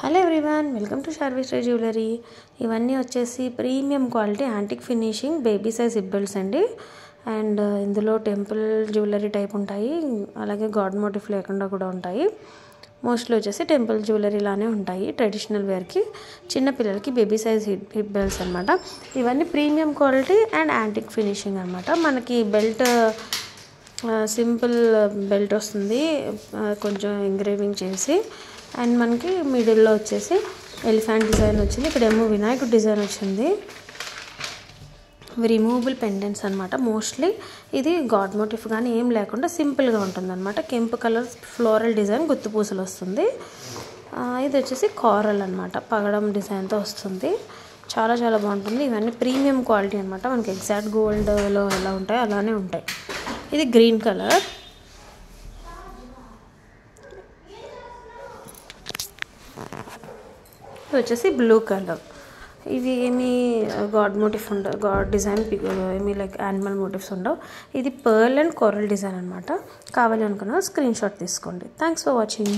Hello everyone, welcome to Sharvi Sri jewellery. ఇవన్నీ వచ్చేసి premium quality antique finishing baby size hip belts అండి. And ఇందులో temple jewellery type ఉంటాయి, అలాగే గాడ్ మోటిఫ్ లేకుండా కూడా ఉంటాయి. మోస్ట్లీ వచ్చేసి టెంపుల్ జ్యువెలరీ లానే ఉంటాయి. ట్రెడిషనల్ వేర్కి చిన్నపిల్లలకి బేబీ సైజ్ హిప్ బెల్ట్స్ అనమాట. ఇవన్నీ premium quality and antique finishing అనమాట. మనకి బెల్ట్ సింపుల్ బెల్ట్ వస్తుంది, కొంచెం ఎంగ్రేవింగ్ చేసి. అండ్ మనకి మిడిల్లో వచ్చేసి ఎలిఫెంట్ డిజైన్ వచ్చింది, ఇక్కడేమో వినాయకుడు డిజైన్ వచ్చింది. రిమూవబుల్ పెండెంట్స్ అనమాట. మోస్ట్లీ ఇది గాడ్ మోటిఫ్ కానీ ఏం లేకుండా సింపుల్గా ఉంటుంది అనమాట. కెంపు కలర్ ఫ్లోరల్ డిజైన్ గుత్తు పూసలు వస్తుంది. ఇది వచ్చేసి కారల్ అనమాట, పగడం డిజైన్తో వస్తుంది. చాలా చాలా బాగుంటుంది. ఇవన్నీ ప్రీమియం క్వాలిటీ అనమాట. మనకి ఎగ్జాక్ట్ గోల్డ్లో ఎలా ఉంటాయో అలానే ఉంటాయి. ఇది గ్రీన్ కలర్, ఇది వచ్చేసి బ్లూ కలర్. ఇవి ఏమీ గాడ్ మోటిఫ్ ఉండవు, గాడ్ డిజైన్ ఏమీ లైక్ యానిమల్ మోటివ్స్ ఉండవు. ఇది పర్ల్ అండ్ కోరల్ డిజైన్ అనమాట. కావాలి అనుకున్న స్క్రీన్ షాట్ తీసుకోండి. Thanks for watching.